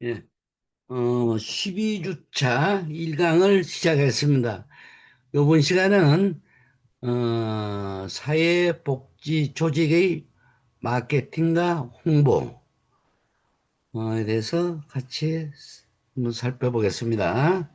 예, 12주차 1강을 시작했습니다. 이번 시간은 사회복지 조직의 마케팅과 홍보에 대해서 같이 한번 살펴보겠습니다.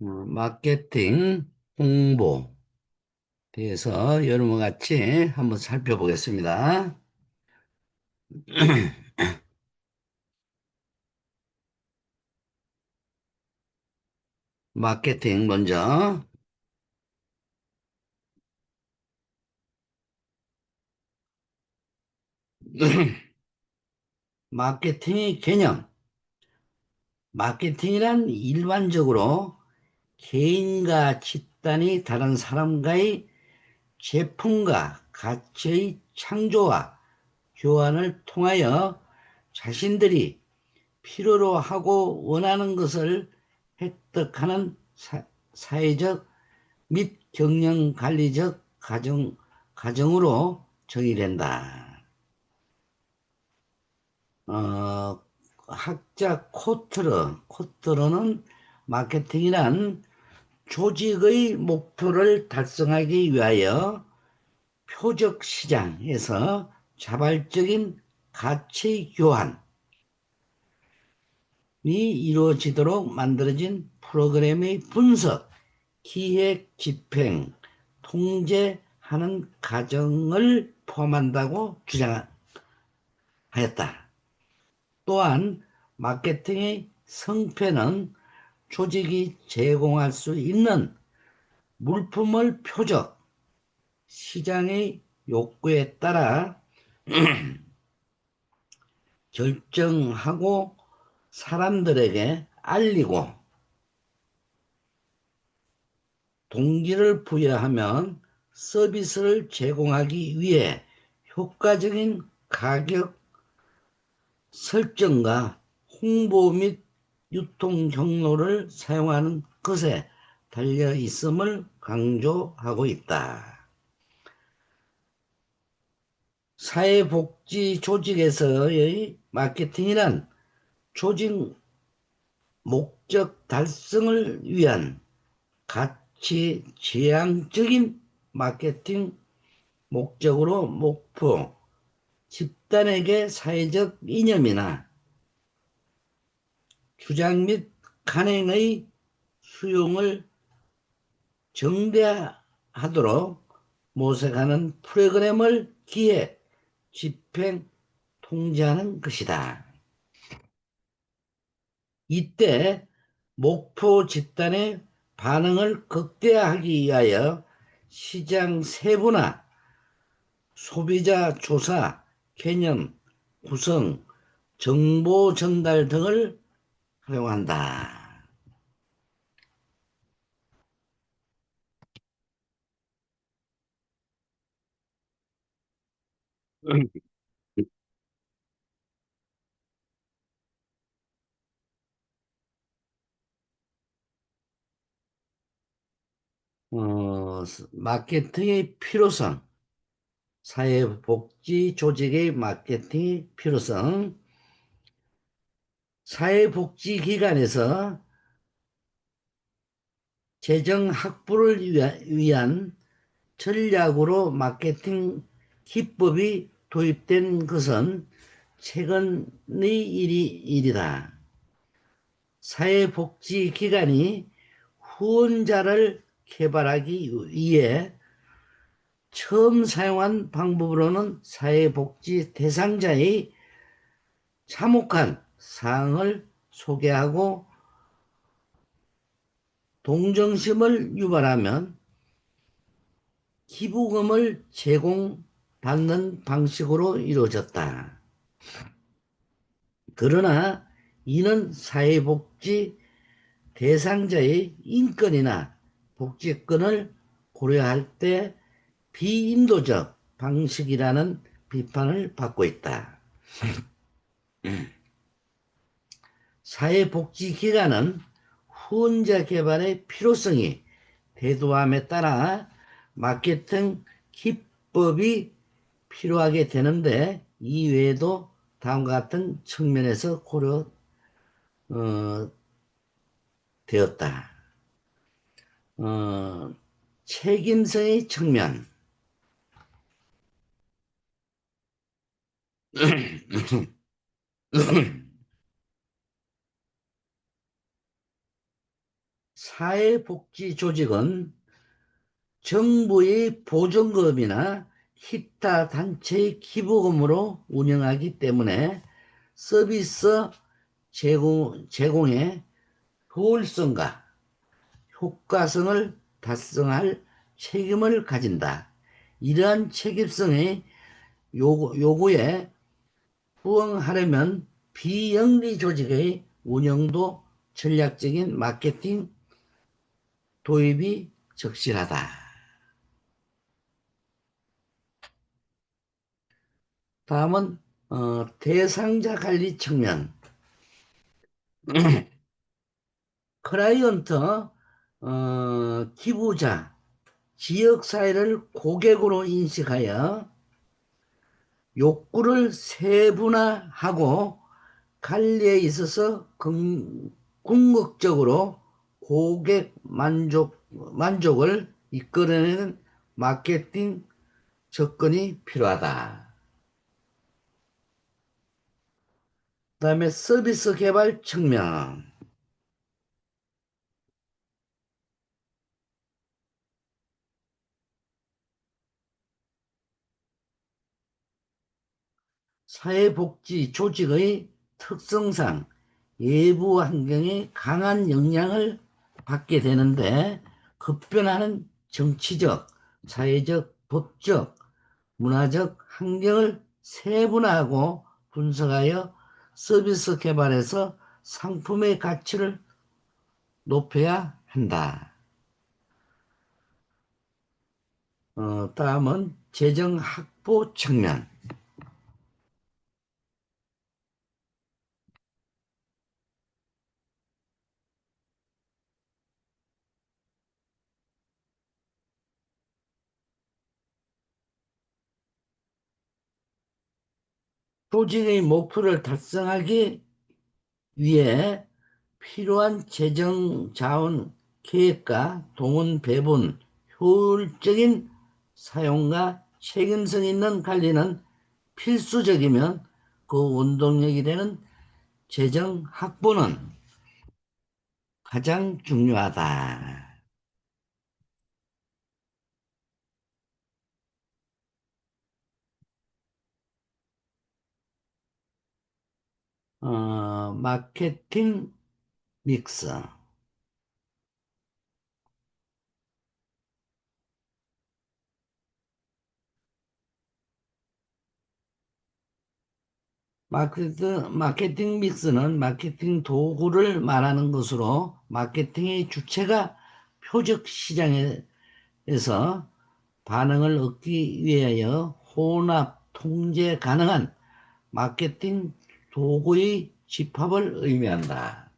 마케팅, 홍보에 대해서 여러분과 같이 한번 살펴보겠습니다. 마케팅 먼저. 마케팅의 개념. 마케팅이란 일반적으로 개인과 집단이 다른 사람과의 제품과 가치의 창조와 교환을 통하여 자신들이 필요로 하고 원하는 것을 획득하는 사회적 및 경영 관리적 과정으로 정의된다. 어, 학자 코트러는 마케팅이란 조직의 목표를 달성하기 위하여 표적 시장에서 자발적인 가치 교환이 이루어지도록 만들어진 프로그램의 분석, 기획, 집행, 통제하는 과정을 포함한다고 주장하였다. 또한 마케팅의 성패는 조직이 제공할 수 있는 물품을 표적, 시장의 욕구에 따라 결정하고 사람들에게 알리고 동기를 부여하면 서비스를 제공하기 위해 효과적인 가격 설정과 홍보 및 유통 경로를 사용하는 것에 달려 있음을 강조하고 있다. 사회복지 조직에서의 마케팅이란 조직 목적 달성을 위한 가치 지향적인 마케팅 목적으로 목표, 집단에게 사회적 이념이나 주장 및 간행의 수용을 정대하도록 모색하는 프로그램을 기획, 집행, 통제하는 것이다. 이때 목표 집단의 반응을 극대화하기 위하여 시장 세분화, 소비자 조사, 개념 구성, 정보 전달 등을 활용한다. 마케팅의 필요성, 사회복지 조직의 마케팅의 필요성, 사회복지기관에서 재정 확보를 위한 전략으로 마케팅 기법이 도입된 것은 최근의 일이다. 사회복지기관이 후원자를 개발하기 위해 처음 사용한 방법으로는 사회복지 대상자의 참혹한 사항을 소개하고 동정심을 유발하면 기부금을 제공받는 방식으로 이루어졌다. 그러나 이는 사회복지 대상자의 인권이나 복지권을 고려할 때 비인도적 방식이라는 비판을 받고 있다. 사회복지기관은 후원자 개발의 필요성이 대두함에 따라 마케팅 기법이 필요하게 되는데 이 외에도 다음과 같은 측면에서 고려되었다. 어, 책임성의 측면. 사회복지조직은 정부의 보전금이나 기타 단체의 기부금으로 운영하기 때문에 서비스 제공의 효율성과 효과성을 달성할 책임을 가진다. 이러한 책임성의 요구에 부응하려면 비영리 조직의 운영도 전략적인 마케팅 도입이 적실하다. 다음은 대상자 관리 측면. 클라이언트, 기부자, 지역사회를 고객으로 인식하여 욕구를 세분화하고 관리에 있어서 궁극적으로 고객 만족을 이끌어내는 마케팅 접근이 필요하다. 그다음에 서비스 개발 측면. 사회복지 조직의 특성상 외부 환경에 강한 영향을 받게 되는데 급변하는 정치적, 사회적, 법적, 문화적 환경을 세분화하고 분석하여 서비스 개발에서 상품의 가치를 높여야 한다. 다음은 재정 확보 측면. 조직의 목표를 달성하기 위해 필요한 재정 자원 계획과 동원 배분, 효율적인 사용과 책임성 있는 관리는 필수적이면 그 원동력이 되는 재정 확보는 가장 중요하다. 마케팅 믹스. 마케팅 믹스는 마케팅 도구를 말하는 것으로 마케팅의 주체가 표적 시장에서 반응을 얻기 위하여 혼합, 통제 가능한 마케팅 도구의 집합을 의미한다.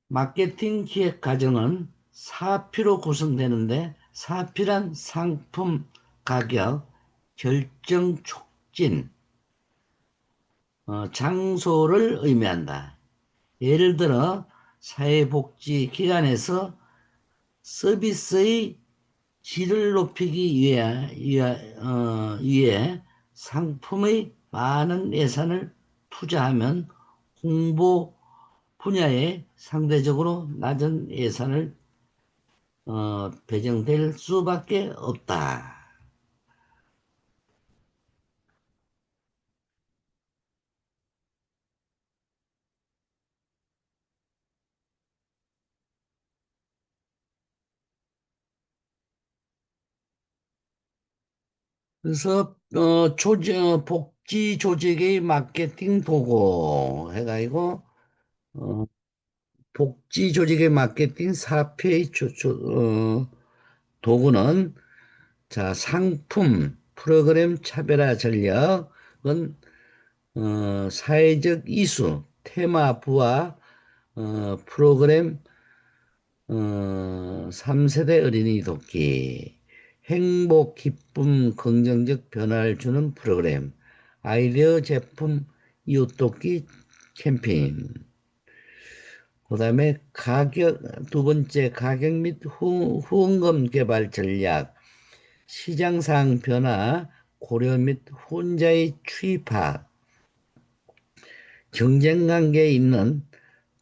마케팅 기획 과정은 4P로 구성되는데 4P란 상품, 가격, 결정 촉진, 장소를 의미한다. 예를 들어 사회복지기관에서 서비스의 질을 높이기 위해 상품의 많은 예산을 투자하면 홍보 분야에 상대적으로 낮은 예산을 배정될 수밖에 없다. 그래서 복지 조직의 마케팅 도구 해가지고 어, 복지 조직의 마케팅 4P의 도구는 자, 상품, 프로그램 차별화 전략은 사회적 이수, 테마 부와 프로그램 3세대 어린이 돕기, 행복, 기쁨, 긍정적 변화를 주는 프로그램, 아이디어 제품 이웃 돕기 캠페인, 그다음에 두 번째 가격 및 후원금 개발 전략, 시장 상황 변화 고려 및 혼자의 취입학, 경쟁 관계에 있는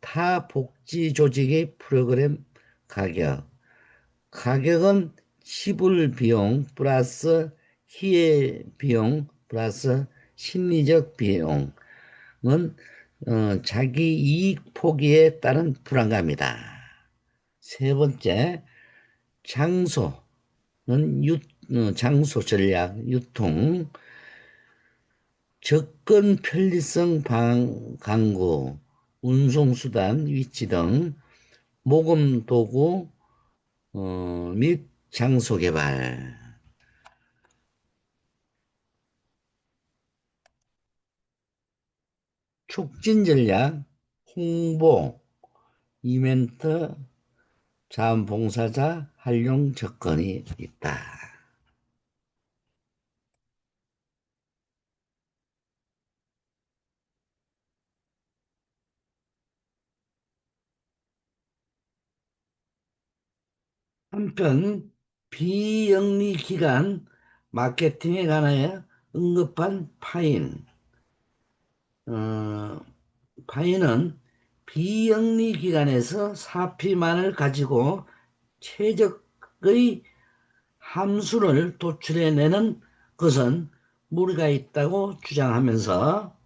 타 복지 조직의 프로그램 가격. 가격은 시불 비용 플러스 희애 비용 플러스 심리적 비용은 자기 이익 포기에 따른 불안감이다. 세 번째, 장소는 장소 전략, 유통, 접근 편리성 강구, 운송수단 위치 등 모금 도구 및 장소 개발, 촉진 전략, 홍보, 이벤트, 자원봉사자 활용 접근이 있다. 한편 비영리 기관 마케팅에 관하여 언급한 어, 파인은 비영리 기관에서 사피만을 가지고 최적의 함수를 도출해내는 것은 무리가 있다고 주장하면서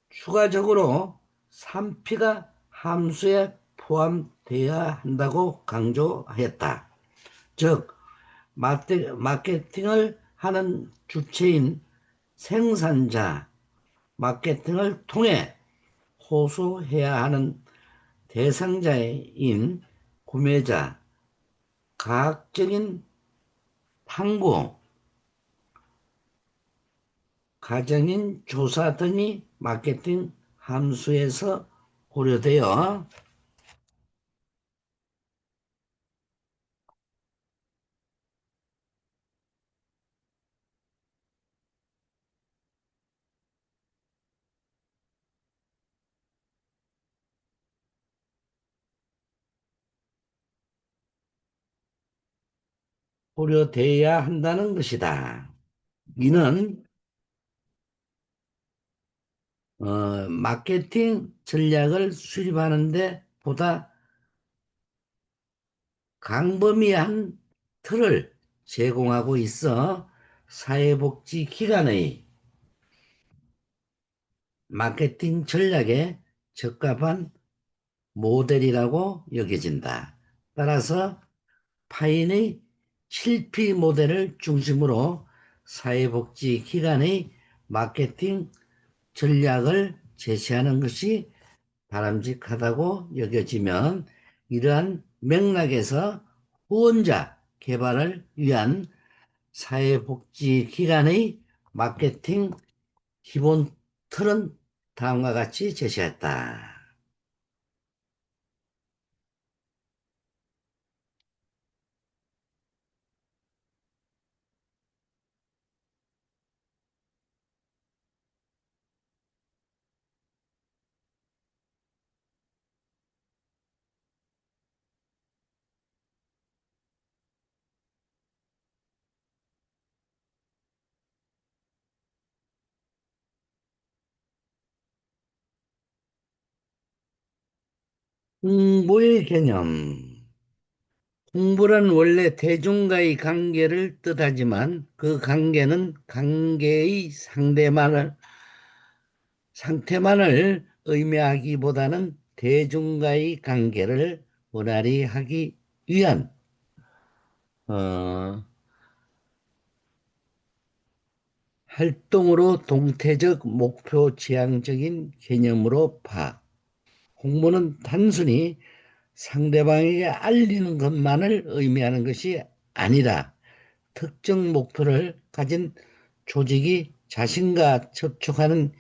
추가적으로 3P가 함수에 포함되어야 한다고 강조했다. 즉, 마케팅을 하는 주체인 생산자, 마케팅을 통해 호소해야 하는 대상자인 구매자, 과학적인 탐구, 가정인 조사 등이 마케팅 함수에서 고려되어 고려돼야 한다는 것이다. 이는 마케팅 전략을 수립하는데 보다 광범위한 틀을 제공하고 있어 사회복지기관의 마케팅 전략에 적합한 모델이라고 여겨진다. 따라서 파인의 7P 모델을 중심으로 사회복지기관의 마케팅 전략을 제시하는 것이 바람직하다고 여겨지면 이러한 맥락에서 후원자 개발을 위한 사회복지기관의 마케팅 기본 틀은 다음과 같이 제시했다. 홍보의 개념. 홍보란 원래 대중과의 관계를 뜻하지만 그 관계는 관계의 상태만을 의미하기보다는 대중과의 관계를 원활히 하기 위한 어, 활동으로 동태적 목표 지향적인 개념으로 봐. 홍보는 단순히 상대방에게 알리는 것만을 의미하는 것이 아니라 특정 목표를 가진 조직이 자신과 접촉하는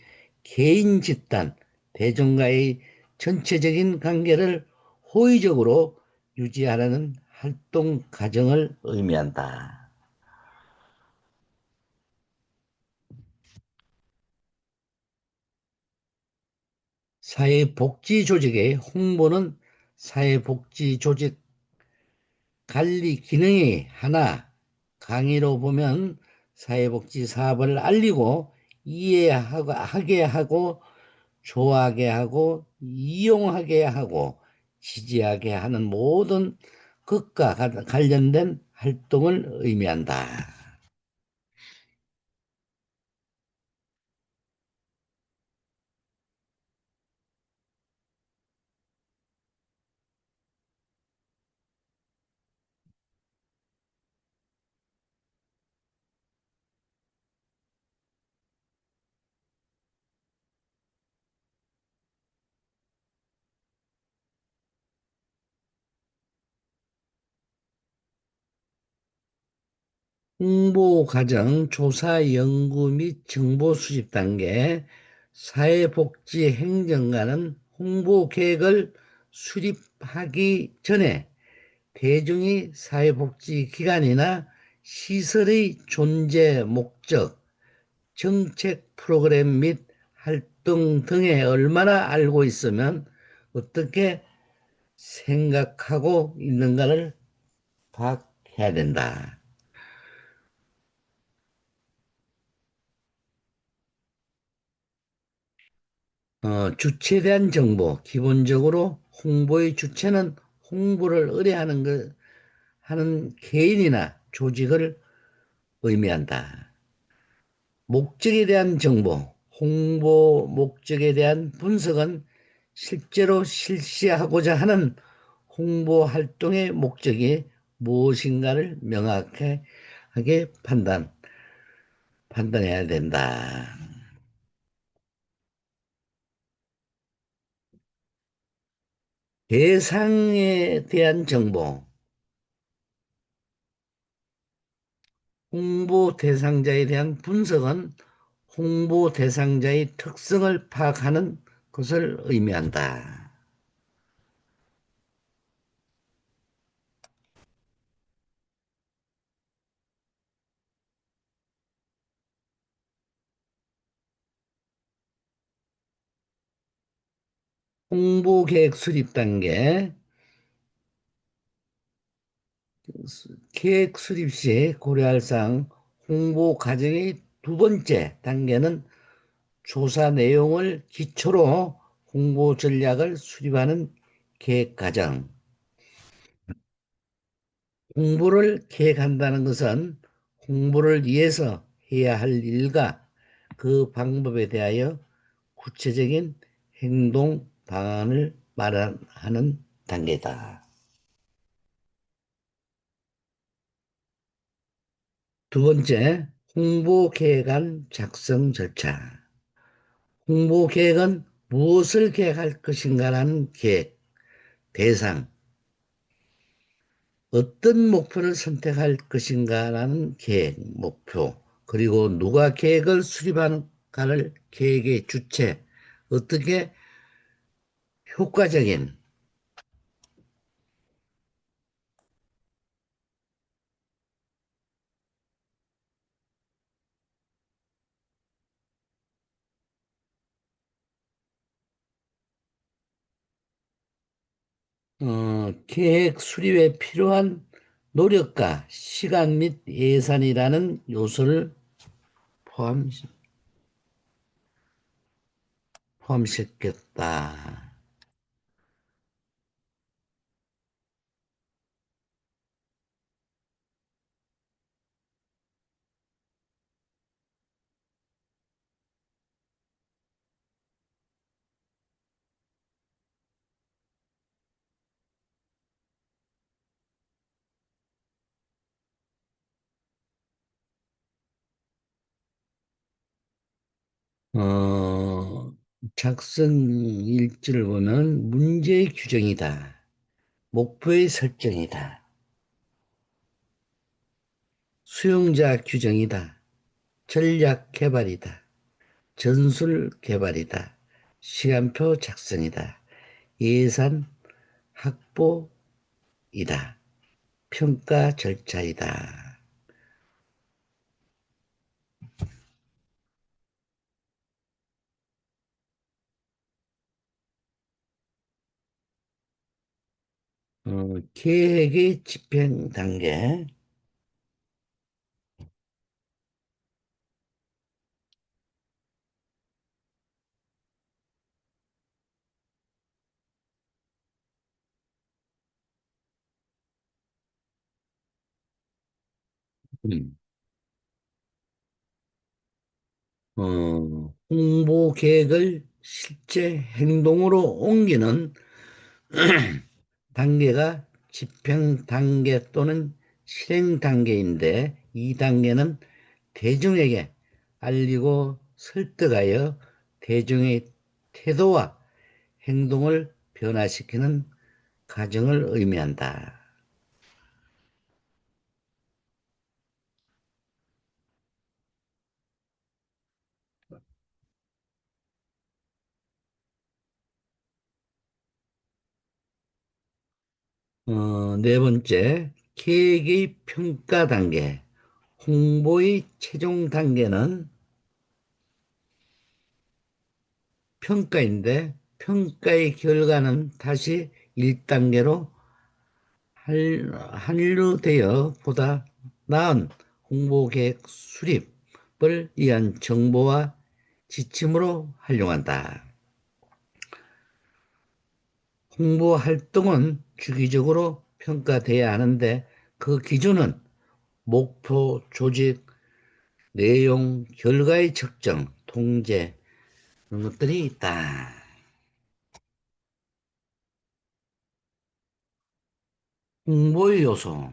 개인 집단, 대중과의 전체적인 관계를 호의적으로 유지하라는 활동 과정을 의미한다. 사회복지조직의 홍보는 사회복지조직 관리 기능의 하나, 강의로 보면 사회복지 사업을 알리고 이해하게 하고 좋아하게 하고 이용하게 하고 지지하게 하는 모든 것과 관련된 활동을 의미한다. 홍보 과정, 조사, 연구 및 정보 수집 단계, 사회복지 행정관은 홍보 계획을 수립하기 전에 대중이 사회복지기관이나 시설의 존재, 목적, 정책 프로그램 및 활동 등에 얼마나 알고 있으면 어떻게 생각하고 있는가를 파악해야 된다. 주체에 대한 정보. 기본적으로 홍보의 주체는 홍보를 의뢰하는 하는 개인이나 조직을 의미한다. 목적에 대한 정보, 홍보 목적에 대한 분석은 실제로 실시하고자 하는 홍보 활동의 목적이 무엇인가를 명확하게 판단해야 된다. 대상에 대한 정보, 홍보 대상자에 대한 분석은 홍보 대상자의 특성을 파악하는 것을 의미한다. 홍보 계획 수립 단계, 계획 수립 시 고려할 사항, 홍보 과정의 두 번째 단계는 조사 내용을 기초로 홍보 전략을 수립하는 계획 과정. 홍보를 계획한다는 것은 홍보를 위해서 해야 할 일과 그 방법에 대하여 구체적인 행동 방안을 마련하는 단계다. 두 번째, 홍보 계획안 작성 절차. 홍보 계획은 무엇을 계획할 것인가라는 계획, 대상, 어떤 목표를 선택할 것인가라는 계획, 목표, 그리고 누가 계획을 수립하는가를 계획의 주체, 어떻게 효과적인 계획 수립에 필요한 노력과 시간 및 예산이라는 요소를 포함, 포함시켰다. 어, 작성 일지를 보면 문제의 규정이다. 목표의 설정이다. 수용자 규정이다. 전략 개발이다. 전술 개발이다. 시간표 작성이다. 예산 확보이다. 평가 절차이다. 계획의 집행 단계. 음, 홍보 계획을 실제 행동으로 옮기는 단계가 집행 단계 또는 실행 단계인데, 이 단계는 대중에게 알리고 설득하여 대중의 태도와 행동을 변화시키는 과정을 의미한다. 네 번째, 계획의 평가 단계. 홍보의 최종 단계는 평가인데, 평가의 결과는 다시 1단계로 한류되어 보다 나은 홍보 계획 수립을 위한 정보와 지침으로 활용한다. 홍보 활동은 주기적으로 평가돼야 하는데, 그 기준은 목표, 조직, 내용, 결과의 측정, 통제, 이런 것들이 있다. 홍보의 요소.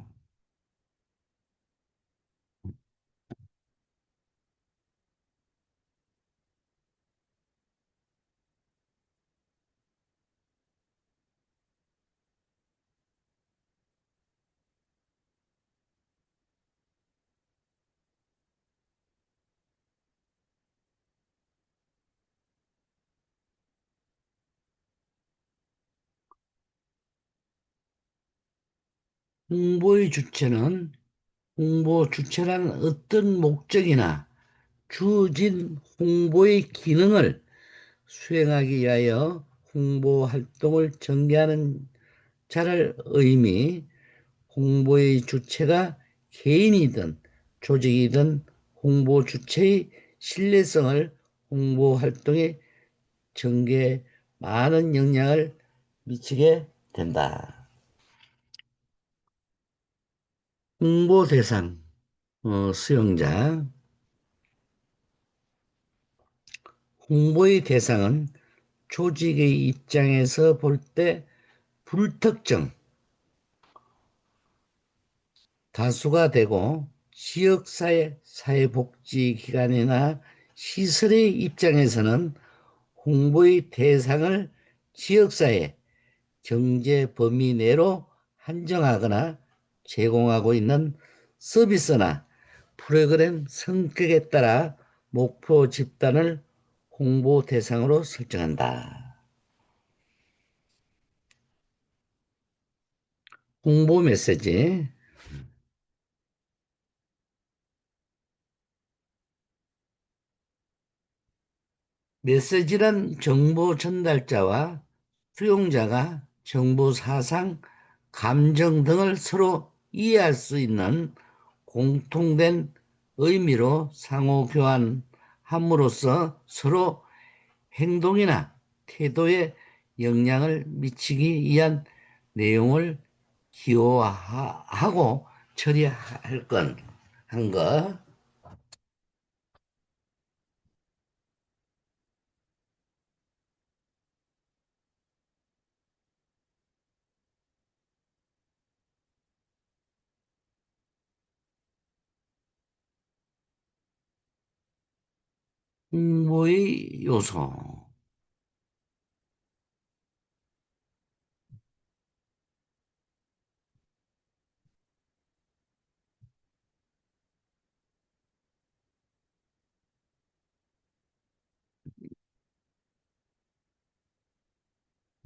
홍보의 주체는, 홍보 주체란 어떤 목적이나 주어진 홍보의 기능을 수행하기 위하여 홍보 활동을 전개하는 자를 의미. 홍보의 주체가 개인이든 조직이든 홍보 주체의 신뢰성을 홍보 활동에 전개에 많은 영향을 미치게 된다. 홍보 대상, 수용자. 홍보의 대상은 조직의 입장에서 볼 때 불특정, 다수가 되고, 지역사회, 사회복지기관이나 시설의 입장에서는 홍보의 대상을 지역사회, 경제 범위 내로 한정하거나 제공하고 있는 서비스나 프로그램 성격에 따라 목표 집단을 홍보 대상으로 설정한다. 홍보 메시지. 메시지란 정보 전달자와 수용자가 정보 사상, 감정 등을 서로 이해할 수 있는 공통된 의미로 상호 교환함으로써 서로 행동이나 태도에 영향을 미치기 위한 내용을 기호하고 처리할 한 것. 홍보의 요소.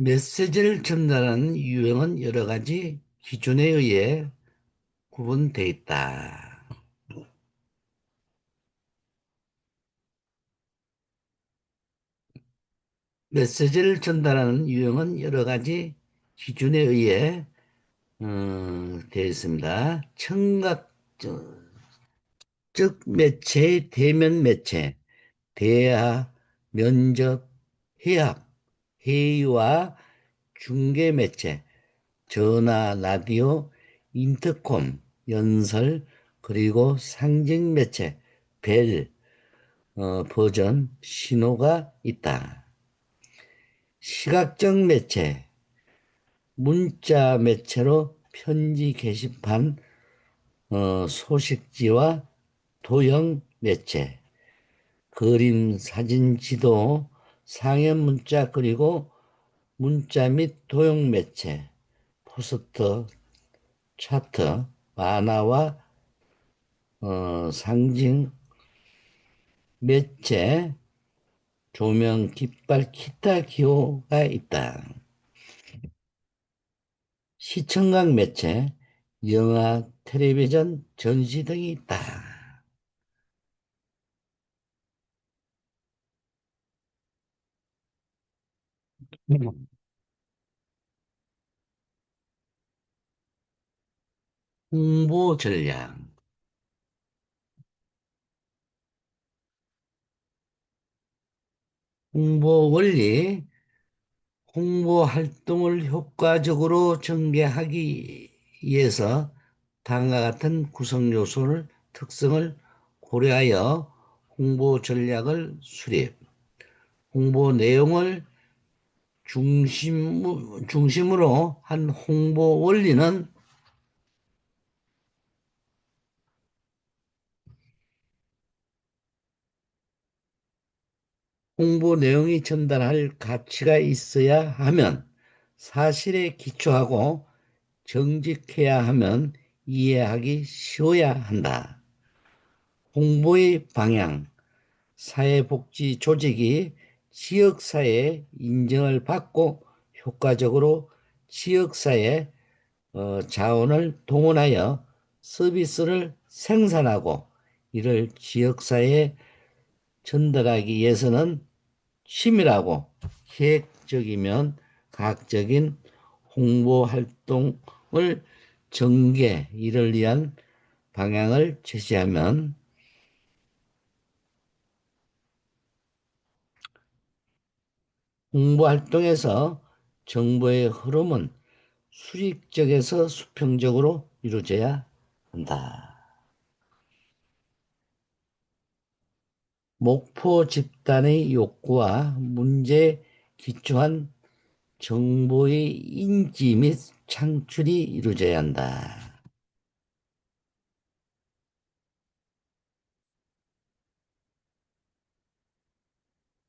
메시지를 전달하는 유형은 여러 가지 기준에 의해 구분되어 있다. 메시지를 전달하는 유형은 여러 가지 기준에 의해 되어 있습니다. 청각, 즉 매체의 대면 매체, 대화, 면접, 회합, 회의와 중계 매체, 전화, 라디오, 인터콤, 연설, 그리고 상징 매체, 벨, 버전, 신호가 있다. 시각적 매체, 문자 매체로 편지 게시판, 소식지와 도형 매체, 그림, 사진, 지도, 상형 문자 그리고 문자 및 도형 매체, 포스터, 차트, 만화와 상징 매체, 조명, 깃발, 기타 기호가 있다. 시청각 매체, 영화, 텔레비전, 전시 등이 있다. 홍보 전략, 홍보 원리, 홍보 활동을 효과적으로 전개하기 위해서 다음과 같은 구성 요소를 특성을 고려하여 홍보 전략을 수립, 홍보 내용을 중심으로 한 홍보 원리는 홍보 내용이 전달할 가치가 있어야 하면 사실에 기초하고 정직해야 하면 이해하기 쉬워야 한다. 홍보의 방향, 사회복지 조직이 지역사회 인정을 받고 효과적으로 지역사회 자원을 동원하여 서비스를 생산하고 이를 지역사회에 전달하기 위해서는 치밀하고 계획적이면 과학적인 홍보 활동을 전개, 이를 위한 방향을 제시하면 홍보 활동에서 정보의 흐름은 수직적에서 수평적으로 이루어져야 한다. 목표 집단의 욕구와 문제에 기초한 정보의 인지 및 창출이 이루어져야 한다.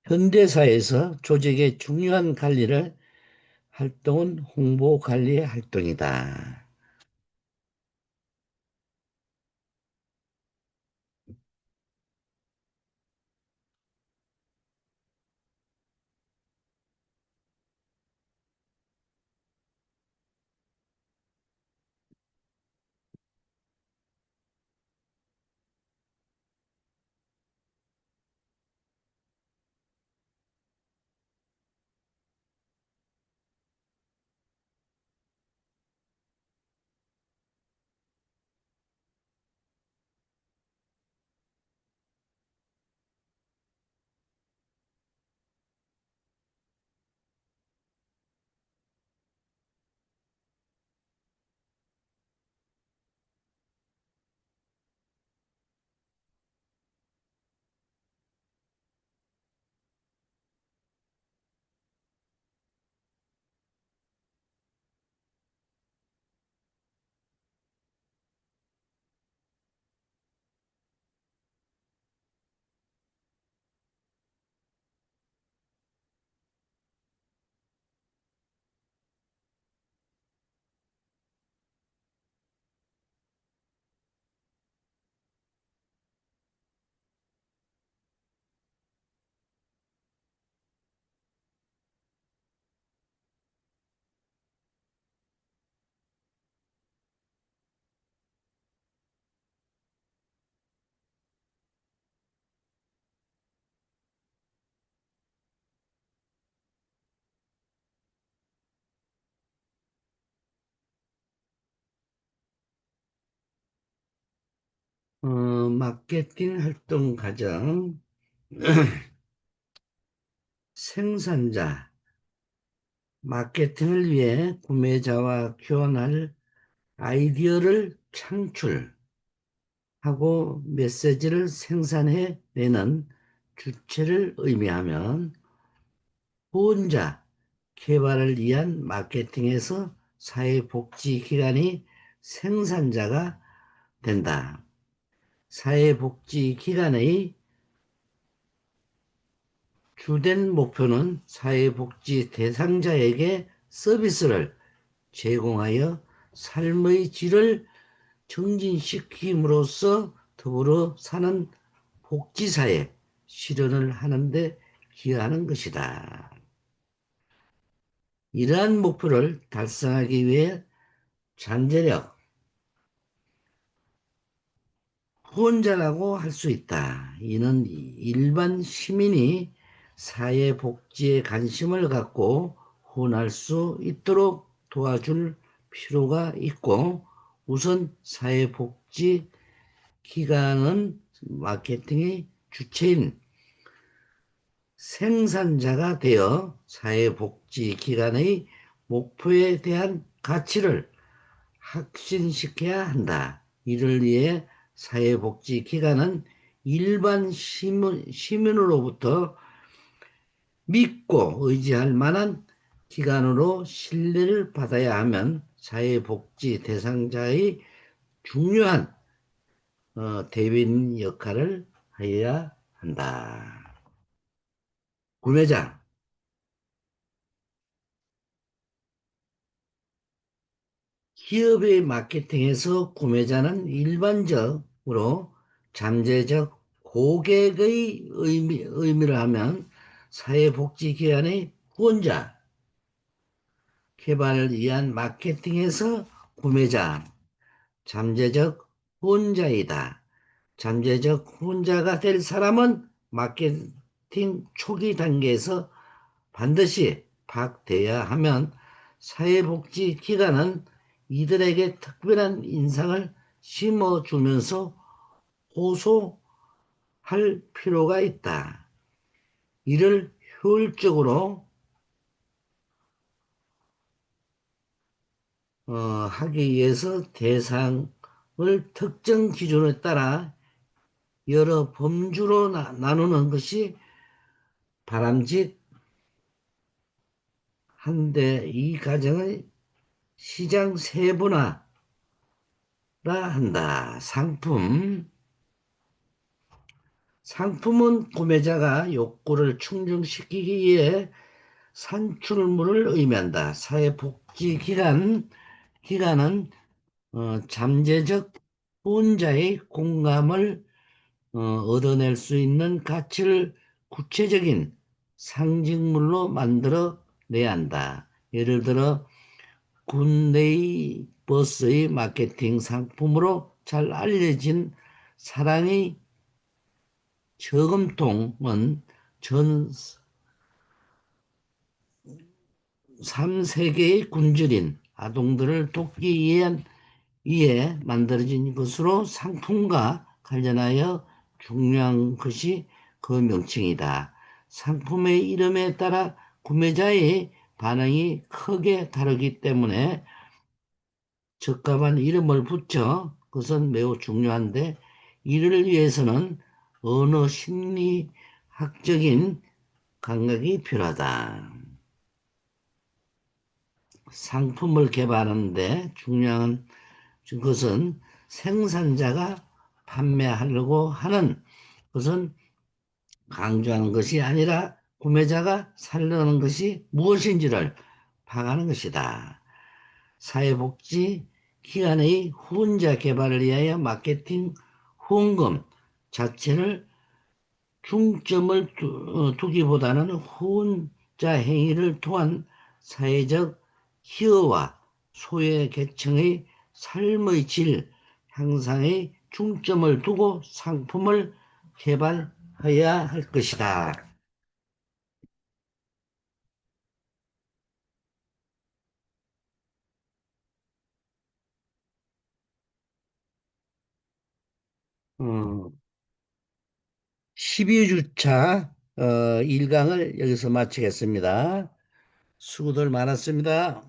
현대사회에서 조직의 중요한 관리를 활동은 홍보 관리 활동이다. 마케팅 활동 과정. 생산자, 마케팅을 위해 구매자와 교환할 아이디어를 창출하고 메시지를 생산해내는 주체를 의미하면, 후원자, 개발을 위한 마케팅에서 사회복지기관이 생산자가 된다. 사회복지기관의 주된 목표는 사회복지 대상자에게 서비스를 제공하여 삶의 질을 증진시킴으로써 더불어 사는 복지사회 실현을 하는 데 기여하는 것이다. 이러한 목표를 달성하기 위해 잠재력, 후원자라고 할 수 있다. 이는 일반 시민이 사회복지에 관심을 갖고 후원할 수 있도록 도와줄 필요가 있고, 우선 사회복지 기관은 마케팅의 주체인 생산자가 되어 사회복지 기관의 목표에 대한 가치를 확신시켜야 한다. 이를 위해 사회복지기관은 일반 시민으로부터 믿고 의지할 만한 기관으로 신뢰를 받아야 하면 사회복지 대상자의 중요한 대변인 역할을 해야 한다. 구매자, 기업의 마케팅에서 구매자는 일반적으로 잠재적 고객의 의미를 하면, 사회복지기관의 후원자, 개발을 위한 마케팅에서 구매자, 잠재적 후원자이다. 잠재적 후원자가 될 사람은 마케팅 초기 단계에서 반드시 파악돼야 하면, 사회복지기관은 이들에게 특별한 인상을 심어주면서 호소할 필요가 있다. 이를 효율적으로 하기 위해서 대상을 특정 기준에 따라 여러 범주로 나누는 것이 바람직한데, 이 과정을 시장 세분화라 한다. 상품은 구매자가 욕구를 충족시키기 위해 산출물을 의미한다. 기관은 잠재적 후원자의 공감을 얻어낼 수 있는 가치를 구체적인 상징물로 만들어 내야 한다. 예를 들어 굿네이버스의 마케팅 상품으로 잘 알려진 사랑의 저금통은 전 3세계의 굶주린 아동들을 돕기 위해 만들어진 것으로, 상품과 관련하여 중요한 것이 그 명칭이다. 상품의 이름에 따라 구매자의 반응이 크게 다르기 때문에 적합한 이름을 붙여 그것은 매우 중요한데, 이를 위해서는 언어 심리학적인 감각이 필요하다. 상품을 개발하는데 중요한 것은 생산자가 판매하려고 하는 것은 강조하는 것이 아니라 구매자가 살려는 것이 무엇인지를 파악하는 것이다. 사회복지 기관의 후원자 개발을 위하여 마케팅 후원금 자체를 중점을 두기보다는 후원자 행위를 통한 사회적 기여와 소외계층의 삶의 질 향상에 중점을 두고 상품을 개발해야 할 것이다. 어, 12주차 1강을 여기서 마치겠습니다. 수고들 많았습니다.